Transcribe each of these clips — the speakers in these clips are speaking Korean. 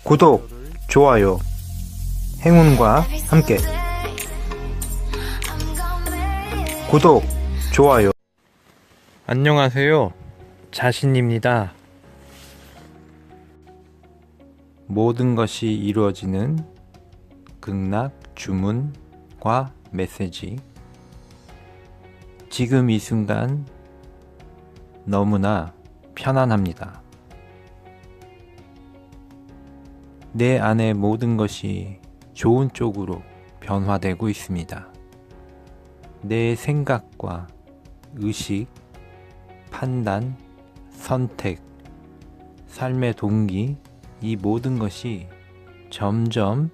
구독, 좋아요, 행운과 함께. 구독, 좋아요. 안녕하세요. 자신입니다. 모든 것이 이루어지는 극락 주문과 메시지. 지금 이 순간 너무나 편안합니다. 내 안의 모든 것이 좋은 쪽으로 변화되고 있습니다. 내 생각과 의식, 판단, 선택, 삶의 동기, 이 모든 것이 점점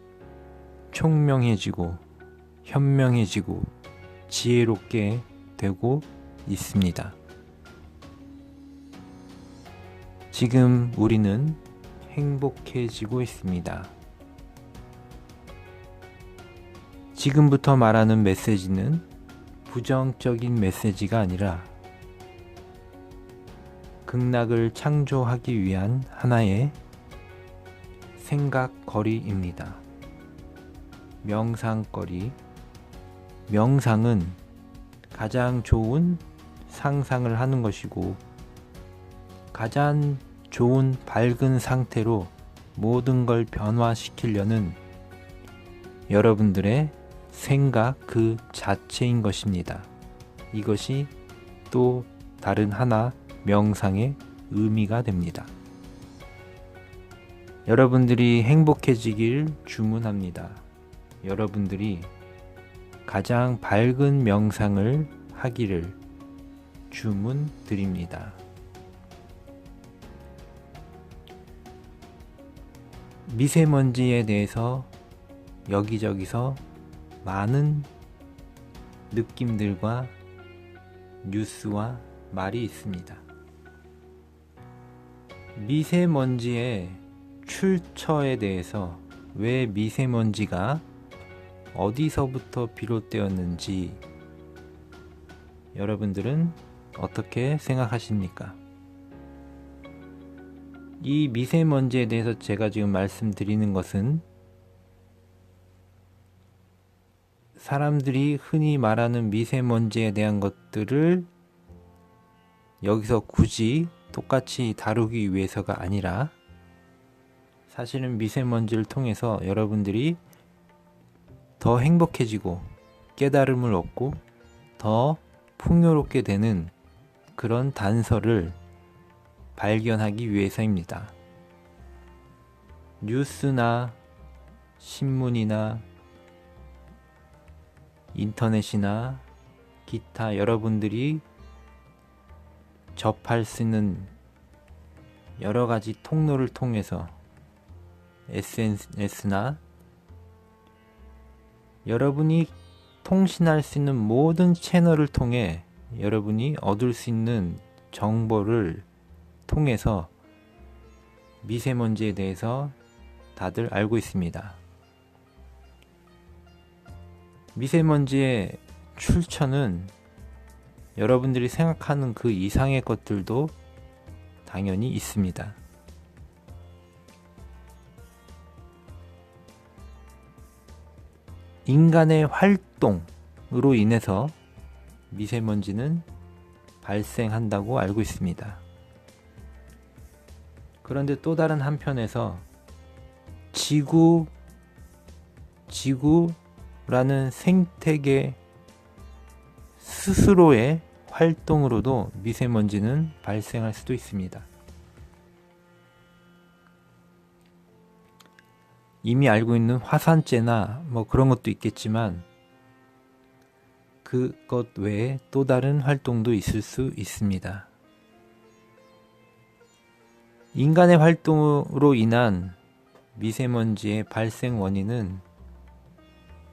총명해지고 현명해지고 지혜롭게 되고 있습니다. 지금 우리는 행복해지고 있습니다. 지금부터 말하는 메시지는 부정적인 메시지가 아니라 극락을 창조하기 위한 하나의 생각거리입니다. 명상거리. 명상은 가장 좋은 상상을 하는 것이고 가장 좋은 밝은 상태로 모든 걸 변화시키려는 여러분들의 생각 그 자체인 것입니다. 이것이 또 다른 하나 명상의 의미가 됩니다. 여러분들이 행복해지길 주문합니다. 여러분들이 가장 밝은 명상을 하기를 주문드립니다. 미세먼지에 대해서 여기저기서 많은 느낌들과 뉴스와 말이 있습니다. 미세먼지의 출처에 대해서 왜 미세먼지가 어디서부터 비롯되었는지 여러분들은 어떻게 생각하십니까? 이 미세먼지에 대해서 제가 지금 말씀드리는 것은 사람들이 흔히 말하는 미세먼지에 대한 것들을 여기서 굳이 똑같이 다루기 위해서가 아니라 사실은 미세먼지를 통해서 여러분들이 더 행복해지고 깨달음을 얻고 더 풍요롭게 되는 그런 단서를 발견하기 위해서입니다. 뉴스나 신문이나 인터넷이나 기타 여러분들이 접할 수 있는 여러 가지 통로를 통해서 SNS나 여러분이 통신할 수 있는 모든 채널을 통해 여러분이 얻을 수 있는 정보를 통해서 미세먼지에 대해서 다들 알고 있습니다. 미세먼지의 출처는 여러분들이 생각하는 그 이상의 것들도 당연히 있습니다. 인간의 활동으로 인해서 미세먼지는 발생한다고 알고 있습니다. 그런데 또 다른 한편에서 지구라는 생태계 스스로의 활동으로도 미세먼지는 발생할 수도 있습니다. 이미 알고 있는 화산재나 그런 것도 있겠지만 그것 외에 또 다른 활동도 있을 수 있습니다. 인간의 활동으로 인한 미세먼지의 발생 원인은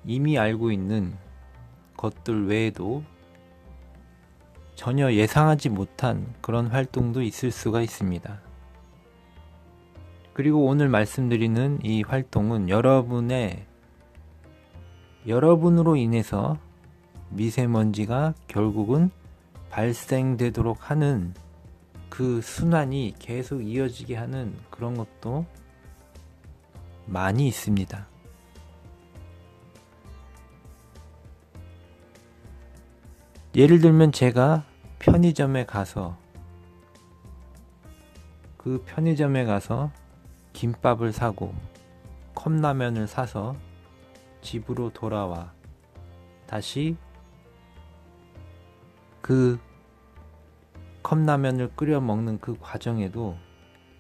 이미 알고 있는 것들 외에도 전혀 예상하지 못한 그런 활동도 있을 수가 있습니다. 그리고 오늘 말씀드리는 이 활동은 여러분으로 인해서 미세먼지가 결국은 발생되도록 하는 그 순환이 계속 이어지게 하는 그런 것도 많이 있습니다. 예를 들면 제가 편의점에 가서 김밥을 사고 컵라면을 사서 집으로 돌아와 다시 그 컵라면을 끓여 먹는 그 과정에도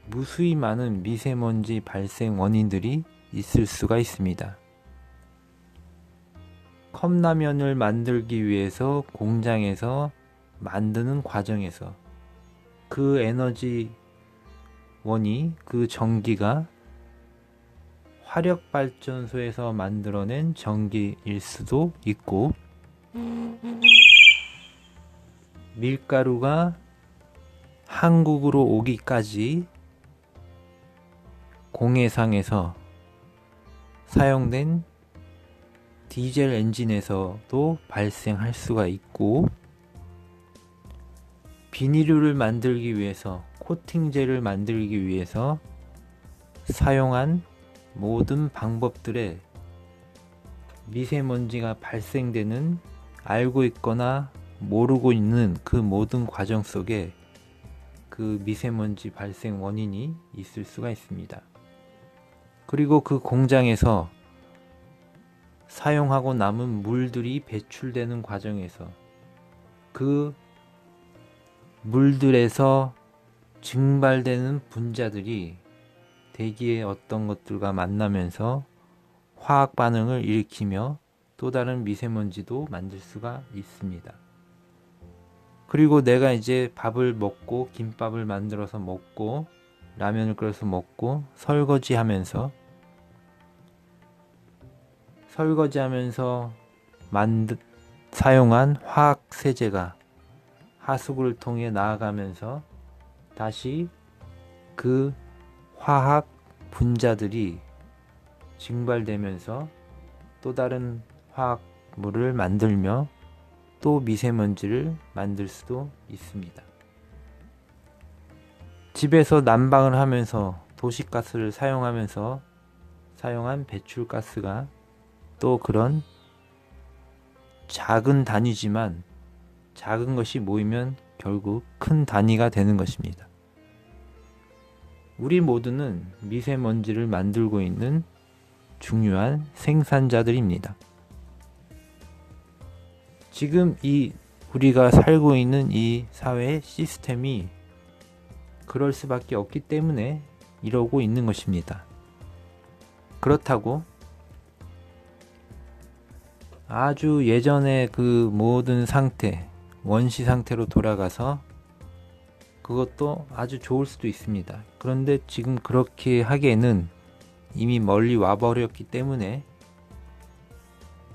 무수히 많은 미세먼지 발생 원인들이 있을 수가 있습니다. 컵라면을 만들기 위해서 공장에서 만드는 과정에서 그 에너지원이, 그 전기가 화력발전소에서 만들어낸 전기일 수도 있고, 밀가루가 한국으로 오기까지 공해상에서 사용된 디젤 엔진에서도 발생할 수가 있고, 비닐류를 만들기 위해서, 코팅제를 만들기 위해서 사용한 모든 방법들에 미세먼지가 발생되는, 알고 있거나 모르고 있는 그 모든 과정 속에 그 미세먼지 발생 원인이 있을 수가 있습니다. 그리고 그 공장에서 사용하고 남은 물들이 배출되는 과정에서 그 물들에서 증발되는 분자들이 대기의 어떤 것들과 만나면서 화학 반응을 일으키며 또 다른 미세먼지도 만들 수가 있습니다. 그리고 내가 이제 밥을 먹고 김밥을 만들어서 먹고 라면을 끓여서 먹고 설거지하면서 사용한 화학 세제가 하수구를 통해 나아가면서 다시 그 화학 분자들이 증발되면서 또 다른 화학물을 만들며 또 미세먼지를 만들 수도 있습니다. 집에서 난방을 하면서 도시가스를 사용하면서 사용한 배출가스가 또 그런 작은 단위지만 작은 것이 모이면 결국 큰 단위가 되는 것입니다. 우리 모두는 미세먼지를 만들고 있는 중요한 생산자들입니다. 지금 우리가 살고 있는 이 사회의 시스템이 그럴 수밖에 없기 때문에 이러고 있는 것입니다. 그렇다고 아주 예전의 그 모든 상태, 원시 상태로 돌아가서 그것도 아주 좋을 수도 있습니다. 그런데 지금 그렇게 하기에는 이미 멀리 와버렸기 때문에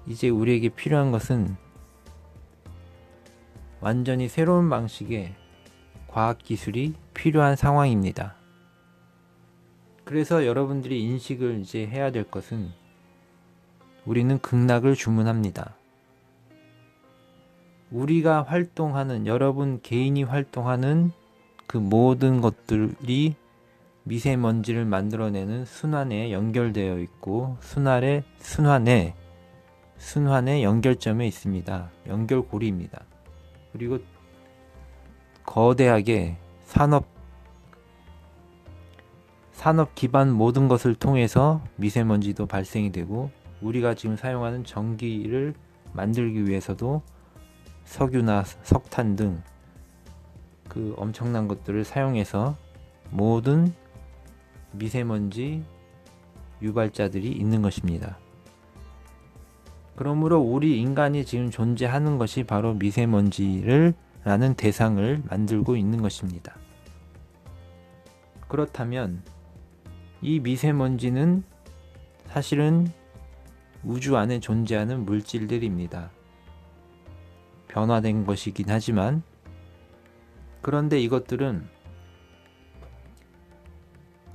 이제 우리에게 필요한 것은 완전히 새로운 방식의 과학기술이 필요한 상황입니다. 그래서 여러분들이 인식을 이제 해야 될 것은 우리는 극락을 주문합니다. 우리가 활동하는, 여러분 개인이 활동하는 그 모든 것들이 미세먼지를 만들어내는 순환에 연결되어 있고 순환의 연결점에 있습니다. 연결고리입니다. 그리고 거대하게 산업 기반 모든 것을 통해서 미세먼지도 발생이 되고 우리가 지금 사용하는 전기를 만들기 위해서도 석유나 석탄 등 그 엄청난 것들을 사용해서 모든 미세먼지 유발자들이 있는 것입니다. 그러므로 우리 인간이 지금 존재하는 것이 바로 미세먼지라는 대상을 만들고 있는 것입니다. 그렇다면 이 미세먼지는 사실은 우주 안에 존재하는 물질들입니다. 변화된 것이긴 하지만 그런데 이것들은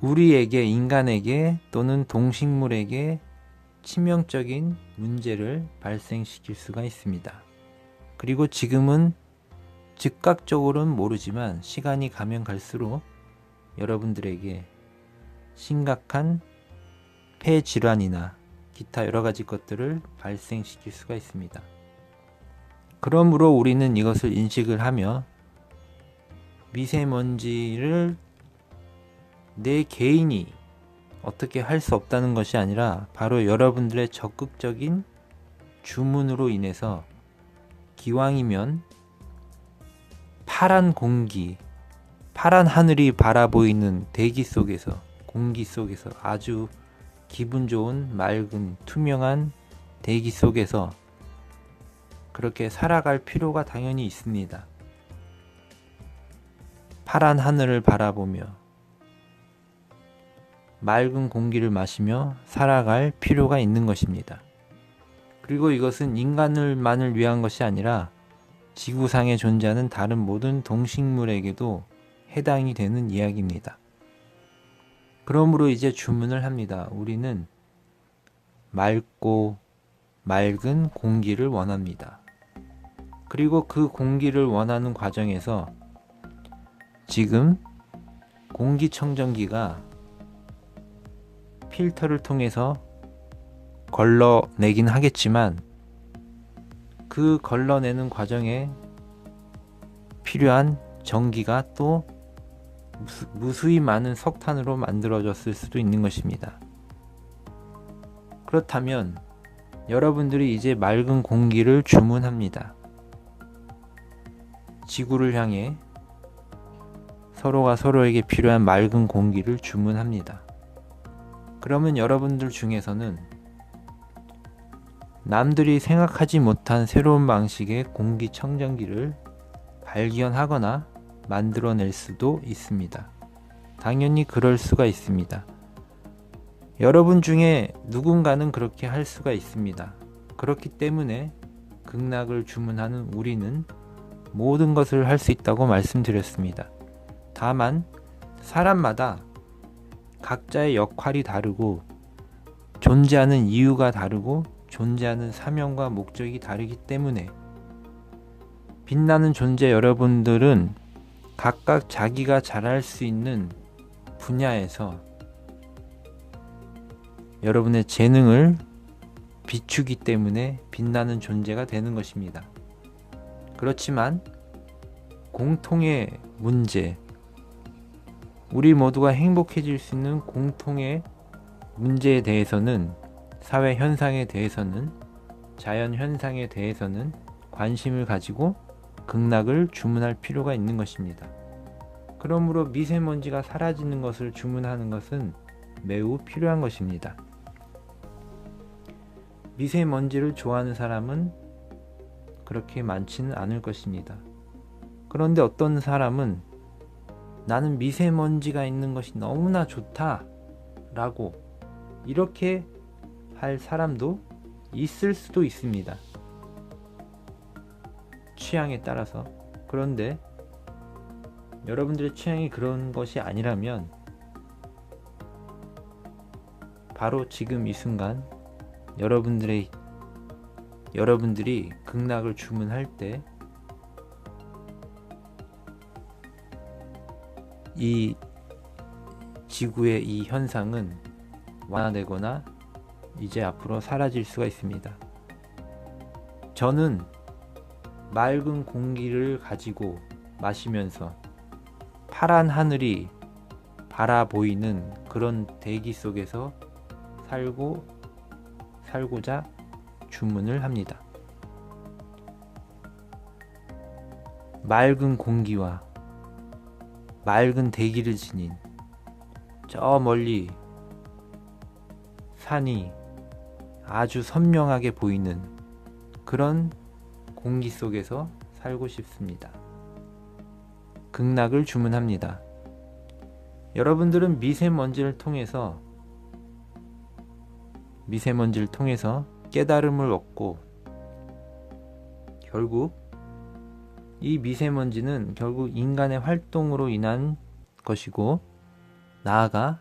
우리에게, 인간에게 또는 동식물에게 치명적인 문제를 발생시킬 수가 있습니다. 그리고 지금은 즉각적으로는 모르지만 시간이 가면 갈수록 여러분들에게 심각한 폐 질환이나 기타 여러 가지 것들을 발생시킬 수가 있습니다. 그러므로 우리는 이것을 인식을 하며 미세먼지를 내 개인이 어떻게 할 수 없다는 것이 아니라 바로 여러분들의 적극적인 주문으로 인해서 기왕이면 파란 공기, 파란 하늘이 바라보이는 대기 속에서, 공기 속에서 아주 기분 좋은 맑은 투명한 대기 속에서 그렇게 살아갈 필요가 당연히 있습니다. 파란 하늘을 바라보며 맑은 공기를 마시며 살아갈 필요가 있는 것입니다. 그리고 이것은 인간을만을 위한 것이 아니라 지구상에 존재하는 다른 모든 동식물에게도 해당이 되는 이야기입니다. 그러므로 이제 주문을 합니다. 우리는 맑고 맑은 공기를 원합니다. 그리고 그 공기를 원하는 과정에서 지금 공기청정기가 필터를 통해서 걸러내긴 하겠지만 그 걸러내는 과정에 필요한 전기가 또 무수히 많은 석탄으로 만들어졌을 수도 있는 것입니다. 그렇다면 여러분들이 이제 맑은 공기를 주문합니다. 지구를 향해 서로가 서로에게 필요한 맑은 공기를 주문합니다. 그러면 여러분들 중에서는 남들이 생각하지 못한 새로운 방식의 공기청정기를 발견하거나 만들어낼 수도 있습니다. 당연히 그럴 수가 있습니다. 여러분 중에 누군가는 그렇게 할 수가 있습니다. 그렇기 때문에 극락을 주문하는 우리는 모든 것을 할 수 있다고 말씀드렸습니다. 다만 사람마다 각자의 역할이 다르고 존재하는 이유가 다르고 존재하는 사명과 목적이 다르기 때문에 빛나는 존재 여러분들은 각각 자기가 잘할 수 있는 분야에서 여러분의 재능을 비추기 때문에 빛나는 존재가 되는 것입니다. 그렇지만 공통의 문제, 우리 모두가 행복해질 수 있는 공통의 문제에 대해서는, 사회 현상에 대해서는, 자연 현상에 대해서는 관심을 가지고 극락을 주문할 필요가 있는 것입니다. 그러므로 미세먼지가 사라지는 것을 주문하는 것은 매우 필요한 것입니다. 미세먼지를 좋아하는 사람은 그렇게 많지는 않을 것입니다. 그런데 어떤 사람은 나는 미세먼지가 있는 것이 너무나 좋다 라고 이렇게 할 사람도 있을 수도 있습니다. 취향에 따라서. 그런데 여러분들의 취향이 그런 것이 아니라면 바로 지금 이 순간 여러분들이 극락을 주문할 때 이 지구의 이 현상은 완화되거나 이제 앞으로 사라질 수가 있습니다. 저는 맑은 공기를 가지고 마시면서 파란 하늘이 바라보이는 그런 대기 속에서 살고자 주문을 합니다. 맑은 공기와 맑은 대기를 지닌 저 멀리 산이 아주 선명하게 보이는 그런 공기 속에서 살고 싶습니다. 극락을 주문합니다. 여러분들은 미세먼지를 통해서 깨달음을 얻고 결국 이 미세먼지는 결국 인간의 활동으로 인한 것이고 나아가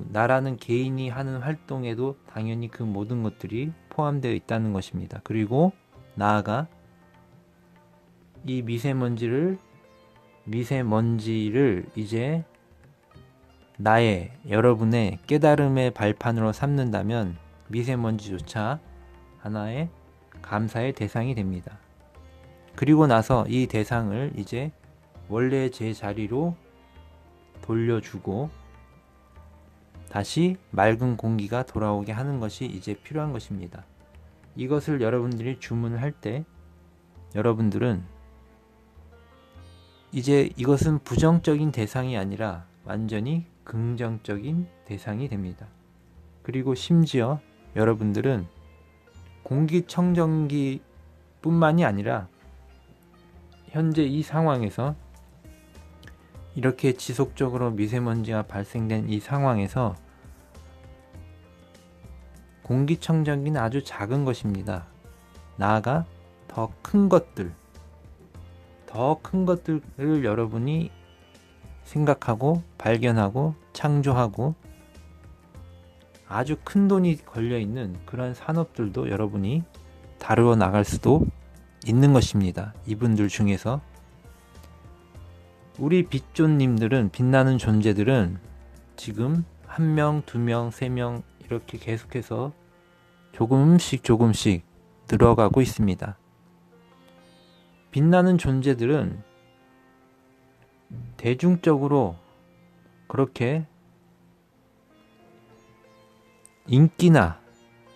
나라는 개인이 하는 활동에도 당연히 그 모든 것들이 포함되어 있다는 것입니다. 그리고 나아가 이 미세먼지를 이제 여러분의 깨달음의 발판으로 삼는다면 미세먼지조차 하나의 감사의 대상이 됩니다. 그리고 나서 이 대상을 이제 원래 제자리로 돌려주고 다시 맑은 공기가 돌아오게 하는 것이 이제 필요한 것입니다. 이것을 여러분들이 주문을 할 때 여러분들은 이제 이것은 부정적인 대상이 아니라 완전히 긍정적인 대상이 됩니다. 그리고 심지어 여러분들은 공기청정기 뿐만이 아니라 현재 이 상황에서 이렇게 지속적으로 미세먼지가 발생된 이 상황에서 공기청정기는 아주 작은 것입니다. 나아가 더 큰 것들을 여러분이 생각하고 발견하고 창조하고 아주 큰 돈이 걸려있는 그런 산업들도 여러분이 다루어 나갈 수도 있는 것입니다. 이분들 중에서 우리 빛존님들은, 빛나는 존재들은 지금 1명, 2명, 3명 이렇게 계속해서 조금씩 늘어가고 있습니다. 빛나는 존재들은 대중적으로 그렇게 인기나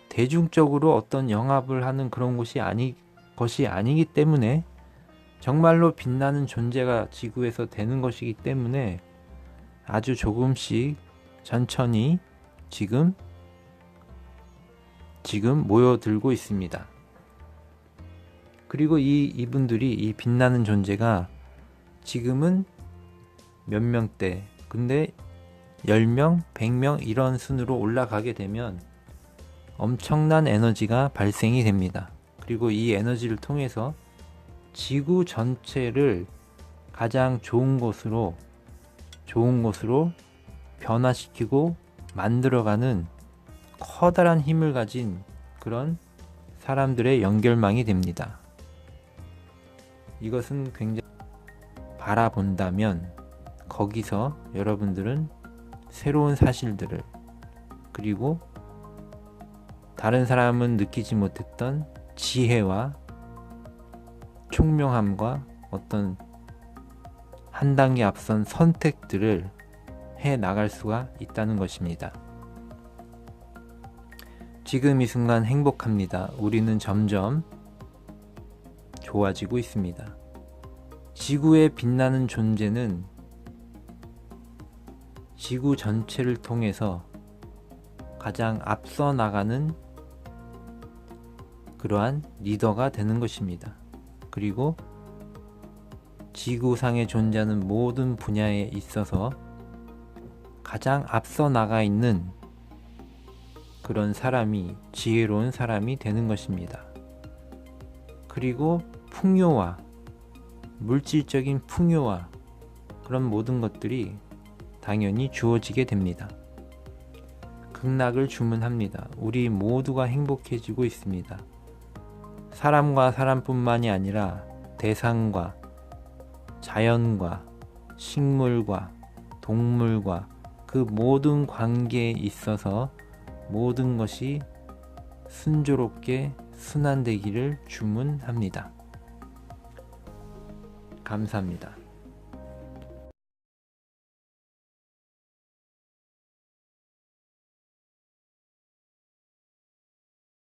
대중적으로 어떤 영합을 하는 그런 것이 아니기 때문에 정말로 빛나는 존재가 지구에서 되는 것이기 때문에 아주 조금씩 천천히 지금 모여들고 있습니다. 그리고 이분들이, 이 빛나는 존재가 지금은 몇 명대, 근데 10명, 100명 이런 순으로 올라가게 되면 엄청난 에너지가 발생이 됩니다. 그리고 이 에너지를 통해서 지구 전체를 가장 좋은 곳으로 변화시키고 만들어가는 커다란 힘을 가진 그런 사람들의 연결망이 됩니다. 이것은 굉장히 바라본다면 거기서 여러분들은 새로운 사실들을, 그리고 다른 사람은 느끼지 못했던 지혜와 총명함과 어떤 한 단계 앞선 선택들을 해 나갈 수가 있다는 것입니다. 지금 이 순간 행복합니다. 우리는 점점 좋아지고 있습니다. 지구의 빛나는 존재는 지구 전체를 통해서 가장 앞서 나가는 그러한 리더가 되는 것입니다. 그리고 지구상에 존재하는 모든 분야에 있어서 가장 앞서 나가 있는 그런 사람이, 지혜로운 사람이 되는 것입니다. 그리고 풍요와, 물질적인 풍요와 그런 모든 것들이 당연히 주어지게 됩니다. 극락을 주문합니다. 우리 모두가 행복해지고 있습니다. 사람과 사람뿐만이 아니라 대상과 자연과 식물과 동물과 그 모든 관계에 있어서 모든 것이 순조롭게 순환되기를 주문합니다. 감사합니다.